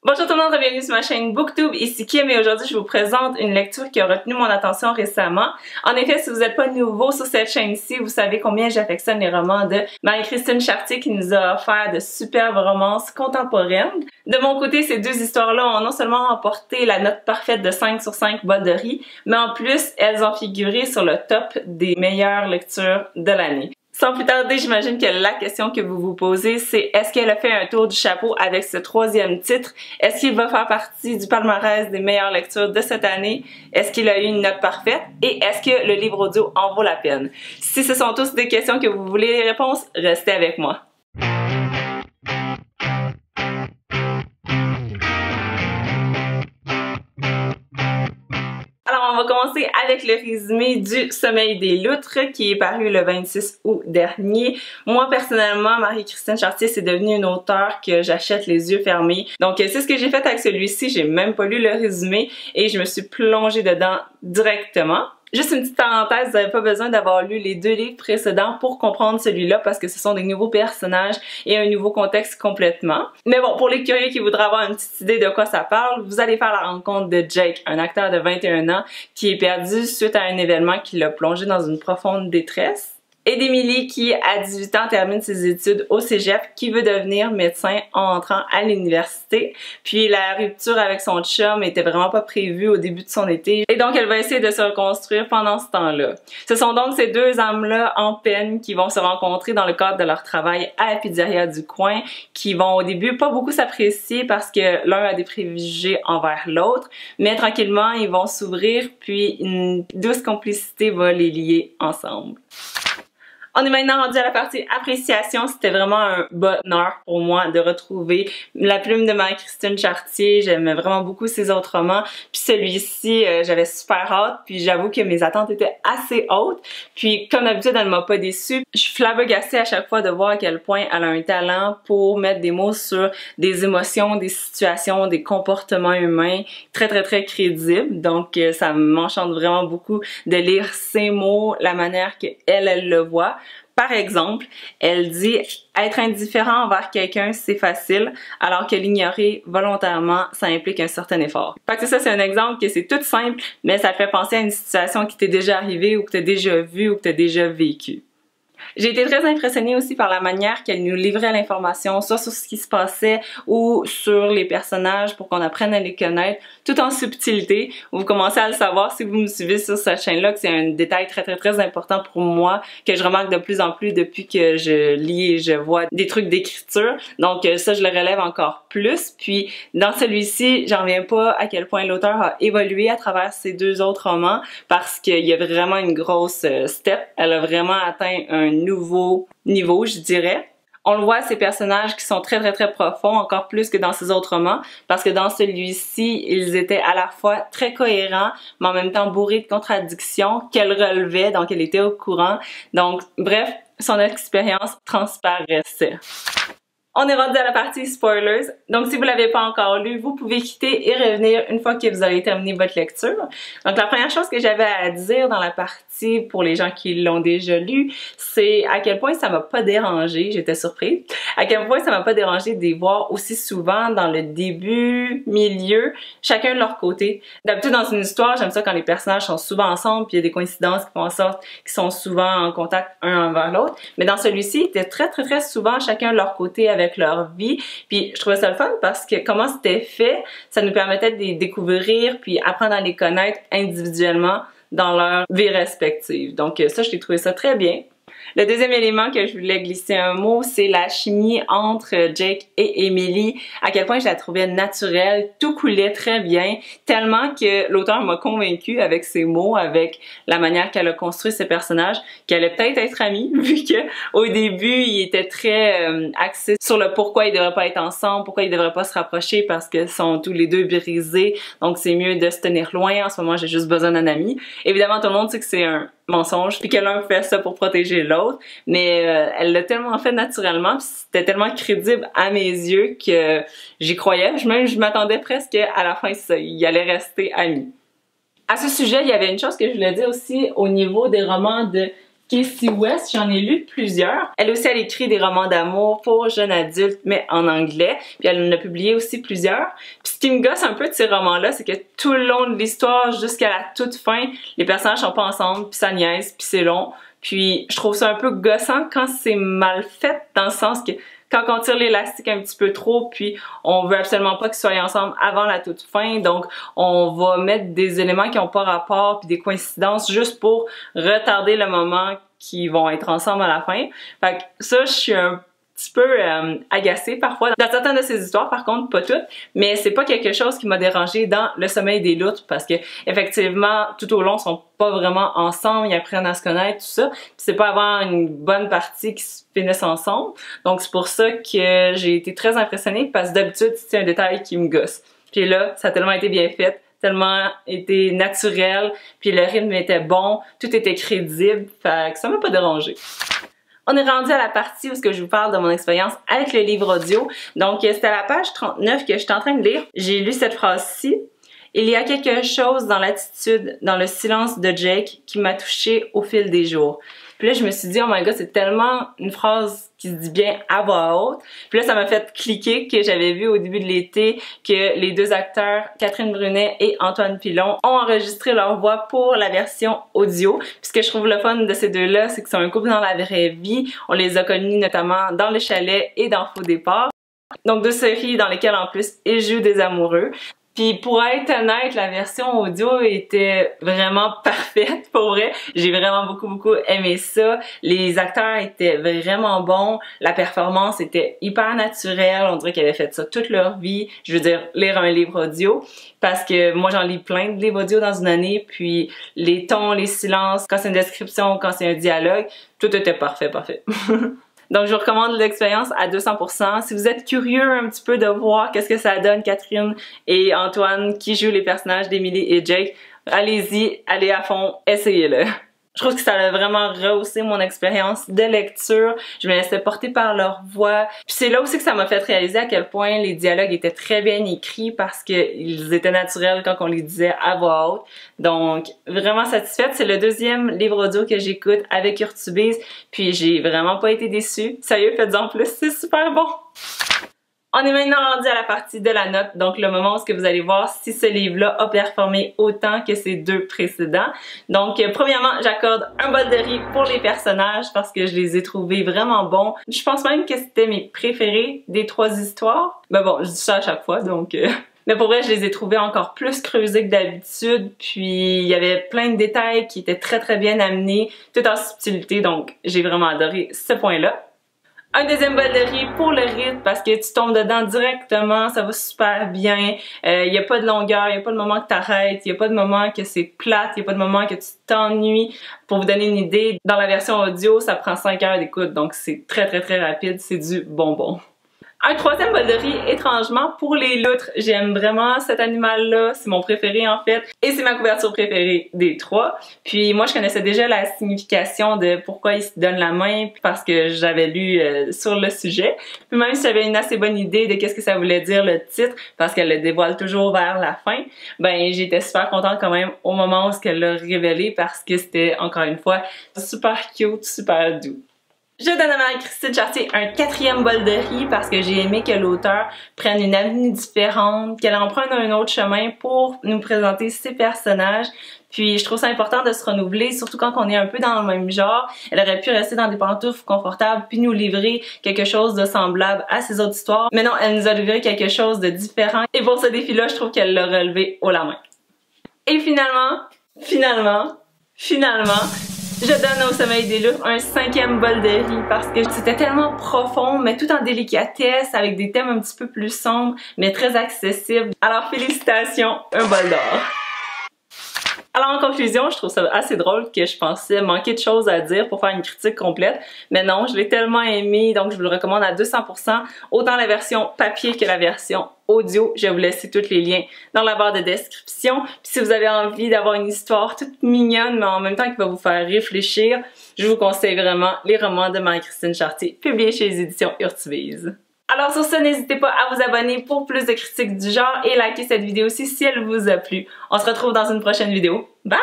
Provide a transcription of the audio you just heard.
Bonjour tout le monde, bienvenue sur ma chaîne BookTube, ici Kim et aujourd'hui je vous présente une lecture qui a retenu mon attention récemment. En effet, si vous n'êtes pas nouveau sur cette chaîne-ci, vous savez combien j'affectionne les romans de Marie-Christine Chartier qui nous a offert de superbes romances contemporaines. De mon côté, ces deux histoires-là ont non seulement remporté la note parfaite de 5 sur 5 bottes de riz, mais en plus, elles ont figuré sur le top des meilleures lectures de l'année. Sans plus tarder, j'imagine que la question que vous vous posez, c'est est-ce qu'elle a fait un tour du chapeau avec ce troisième titre? Est-ce qu'il va faire partie du palmarès des meilleures lectures de cette année? Est-ce qu'il a eu une note parfaite? Et est-ce que le livre audio en vaut la peine? Si ce sont tous des questions que vous voulez les réponses, restez avec moi. Alors, on va commencer avec le résumé du Sommeil des loutres qui est paru le 26 août dernier. Moi, personnellement, Marie-Christine Chartier, c'est devenu une auteure que j'achète les yeux fermés. Donc, c'est ce que j'ai fait avec celui-ci. J'ai même pas lu le résumé et je me suis plongée dedans directement. Juste une petite parenthèse, vous n'avez pas besoin d'avoir lu les deux livres précédents pour comprendre celui-là parce que ce sont des nouveaux personnages et un nouveau contexte complètement. Mais bon, pour les curieux qui voudraient avoir une petite idée de quoi ça parle, vous allez faire la rencontre de Jake, un acteur de 21 ans qui est perdu suite à un événement qui l'a plongé dans une profonde détresse. Et d'Émilie qui, à 18 ans, termine ses études au cégep, qui veut devenir médecin en entrant à l'université. Puis la rupture avec son chum était vraiment pas prévue au début de son été. Et donc, elle va essayer de se reconstruire pendant ce temps-là. Ce sont donc ces deux âmes-là en peine qui vont se rencontrer dans le cadre de leur travail à la pizzeria du coin, qui vont au début pas beaucoup s'apprécier parce que l'un a des préjugés envers l'autre, mais tranquillement, ils vont s'ouvrir, puis une douce complicité va les lier ensemble. On est maintenant rendu à la partie appréciation. C'était vraiment un bonheur pour moi de retrouver la plume de Marie-Christine Chartier. J'aimais vraiment beaucoup ses autres romans. Puis celui-ci, j'avais super hâte. Puis j'avoue que mes attentes étaient assez hautes. Puis comme d'habitude, elle m'a pas déçue. Je suis flabbergastée à chaque fois de voir à quel point elle a un talent pour mettre des mots sur des émotions, des situations, des comportements humains très crédibles. Donc ça m'enchante vraiment beaucoup de lire ces mots, la manière qu'elle le voit. Par exemple, elle dit « Être indifférent envers quelqu'un, c'est facile, alors que l'ignorer volontairement, ça implique un certain effort. » Fait que ça, c'est un exemple que c'est tout simple, mais ça te fait penser à une situation qui t'est déjà arrivée ou que t'as déjà vue ou que t'as déjà vécue. J'ai été très impressionnée aussi par la manière qu'elle nous livrait l'information, soit sur ce qui se passait ou sur les personnages pour qu'on apprenne à les connaître, tout en subtilité. Vous commencez à le savoir si vous me suivez sur cette chaîne-là, que c'est un détail très important pour moi, que je remarque de plus en plus depuis que je lis et je vois des trucs d'écriture. Donc ça, je le relève encore plus. Puis dans celui-ci, j'en reviens pas à quel point l'auteur a évolué à travers ces deux autres romans parce qu'il y a vraiment une grosse step. Elle a vraiment atteint un nouveau niveau, je dirais. On le voit, ces personnages qui sont très profonds, encore plus que dans ces autres romans, parce que dans celui-ci, ils étaient à la fois très cohérents, mais en même temps bourrés de contradictions qu'elle relevait, donc elle était au courant. Donc, bref, son expérience transparaissait. On est rendu à la partie spoilers, donc si vous l'avez pas encore lu, vous pouvez quitter et revenir une fois que vous avez terminé votre lecture. Donc la première chose que j'avais à dire dans la partie pour les gens qui l'ont déjà lu, c'est à quel point ça m'a pas dérangé, j'étais surprise, à quel point ça m'a pas dérangé de les voir aussi souvent dans le début, milieu, chacun de leur côté. D'habitude dans une histoire, j'aime ça quand les personnages sont souvent ensemble puis il y a des coïncidences qui font en sorte qu'ils sont souvent en contact un envers l'autre, mais dans celui-ci, ils étaient très souvent chacun de leur côté avec leur vie. Puis je trouvais ça le fun parce que comment c'était fait, ça nous permettait de les découvrir puis apprendre à les connaître individuellement dans leur vie respective. Donc ça, j'ai trouvé ça très bien. Le deuxième élément que je voulais glisser un mot, c'est la chimie entre Jake et Émilie. À quel point je la trouvais naturelle, tout coulait très bien, tellement que l'auteur m'a convaincue avec ses mots, avec la manière qu'elle a construit ses personnages, qu'elle allait peut-être être amie, vu que au début, il était très axé sur le pourquoi ils devraient pas être ensemble, pourquoi ils devraient pas se rapprocher parce qu'ils sont tous les deux brisés, donc c'est mieux de se tenir loin. En ce moment, j'ai juste besoin d'un ami. Évidemment, tout le monde sait que c'est un mensonge puis que l'un fait ça pour protéger l'autre, mais elle l'a tellement fait naturellement puis c'était tellement crédible à mes yeux que j'y croyais. Je m'attendais presque à la fin ça, il allait rester amis. À ce sujet, il y avait une chose que je voulais dire aussi au niveau des romans de Casey West, j'en ai lu plusieurs. Elle aussi, elle écrit des romans d'amour pour jeunes adultes, mais en anglais. Puis elle en a publié aussi plusieurs. Puis ce qui me gosse un peu de ces romans-là, c'est que tout le long de l'histoire, jusqu'à la toute fin, les personnages sont pas ensemble, puis ça niaise, puis c'est long. Puis je trouve ça un peu gossant quand c'est mal fait, dans le sens que quand on tire l'élastique un petit peu trop, puis on veut absolument pas qu'ils soient ensemble avant la toute fin, donc on va mettre des éléments qui ont pas rapport puis des coïncidences juste pour retarder le moment qu'ils vont être ensemble à la fin. Fait que ça, je suis un petit peu agacée parfois. Dans certaines de ces histoires, par contre, pas toutes, mais c'est pas quelque chose qui m'a dérangée dans Le sommeil des loutres parce que effectivement, tout au long, ils sont pas vraiment ensemble, ils apprennent à se connaître, tout ça. Puis c'est pas avant une bonne partie qu'ils se finissent ensemble. Donc c'est pour ça que j'ai été très impressionnée parce que d'habitude, c'est un détail qui me gosse. Puis là, ça a tellement été bien fait, tellement été naturel, puis le rythme était bon, tout était crédible, fait que ça m'a pas dérangé. On est rendu à la partie où je vous parle de mon expérience avec le livre audio. Donc, c'était à la page 39 que j'étais en train de lire. J'ai lu cette phrase-ci. Il y a quelque chose dans l'attitude, dans le silence de Jake qui m'a touchée au fil des jours. Puis là, je me suis dit, oh my god, c'est tellement une phrase qui se dit bien à voix haute. Puis là, ça m'a fait cliquer que j'avais vu au début de l'été que les deux acteurs, Catherine Brunet et Antoine Pilon, ont enregistré leur voix pour la version audio. Puis ce que je trouve le fun de ces deux-là, c'est que c'est un couple dans la vraie vie. On les a connus notamment dans Le Chalet et dans Faux Départ. Donc deux séries dans lesquelles en plus ils jouent des amoureux. Puis pour être honnête, la version audio était vraiment parfaite, pour vrai. J'ai vraiment beaucoup aimé ça. Les acteurs étaient vraiment bons. La performance était hyper naturelle. On dirait qu'ils avaient fait ça toute leur vie. Je veux dire, lire un livre audio. Parce que moi, j'en lis plein de livres audio dans une année. Puis les tons, les silences, quand c'est une description, quand c'est un dialogue, tout était parfait. Donc, je vous recommande l'expérience à 200%. Si vous êtes curieux un petit peu de voir qu'est-ce que ça donne, Catherine et Antoine qui jouent les personnages d'Emily et Jake, allez-y, allez à fond, essayez-le. Je trouve que ça a vraiment rehaussé mon expérience de lecture. Je me laissais porter par leur voix. Puis c'est là aussi que ça m'a fait réaliser à quel point les dialogues étaient très bien écrits parce qu'ils étaient naturels quand on les disait à voix haute. Donc, vraiment satisfaite. C'est le deuxième livre audio que j'écoute avec Urtubise. Puis j'ai vraiment pas été déçue. Sérieux, faites-en plus, c'est super bon! On est maintenant rendu à la partie de la note, donc le moment où vous allez voir si ce livre-là a performé autant que ces deux précédents. Donc, premièrement, j'accorde un bol de riz pour les personnages parce que je les ai trouvés vraiment bons. Je pense même que c'était mes préférés des trois histoires. Mais bon, je dis ça à chaque fois, donc... Mais pour vrai, je les ai trouvés encore plus creusés que d'habitude, puis il y avait plein de détails qui étaient très bien amenés, tout en subtilité, donc j'ai vraiment adoré ce point-là. Un deuxième bol de riz pour le rythme parce que tu tombes dedans directement, ça va super bien. Il y a pas de longueur, il y a pas de moment que t'arrêtes, il y a pas de moment que c'est plate, il y a pas de moment que tu t'ennuies. Pour vous donner une idée, dans la version audio, ça prend 5 heures d'écoute, donc c'est très rapide, c'est du bonbon. Un troisième bol de riz, étrangement, pour les loutres. J'aime vraiment cet animal-là, c'est mon préféré en fait, et c'est ma couverture préférée des trois. Puis moi, je connaissais déjà la signification de pourquoi ils se donnent la main, parce que j'avais lu sur le sujet. Puis même si j'avais une assez bonne idée de qu'est-ce que ça voulait dire le titre, parce qu'elle le dévoile toujours vers la fin, ben j'étais super contente quand même au moment où elle l'a révélé, parce que c'était, encore une fois, super cute, super doux. Je donne à Marie-Christine Chartier un quatrième bol de riz parce que j'ai aimé que l'auteur prenne une avenue différente, qu'elle emprunte un autre chemin pour nous présenter ses personnages. Puis je trouve ça important de se renouveler, surtout quand on est un peu dans le même genre. Elle aurait pu rester dans des pantoufles confortables puis nous livrer quelque chose de semblable à ses autres histoires. Mais non, elle nous a livré quelque chose de différent. Et pour ce défi-là, je trouve qu'elle l'a relevé haut la main. Et finalement, je donne au sommeil des loutres un cinquième bol de riz parce que c'était tellement profond, mais tout en délicatesse, avec des thèmes un petit peu plus sombres, mais très accessibles. Alors félicitations, un bol d'or. Alors en conclusion, je trouve ça assez drôle que je pensais manquer de choses à dire pour faire une critique complète, mais non, je l'ai tellement aimé, donc je vous le recommande à 200%, autant la version papier que la version audio. Je vais vous laisser tous les liens dans la barre de description. Puis si vous avez envie d'avoir une histoire toute mignonne, mais en même temps qui va vous faire réfléchir, je vous conseille vraiment les romans de Marie-Christine Chartier, publiés chez les éditions Urtubise. Alors sur ce, n'hésitez pas à vous abonner pour plus de critiques du genre et liker cette vidéo aussi si elle vous a plu. On se retrouve dans une prochaine vidéo. Bye!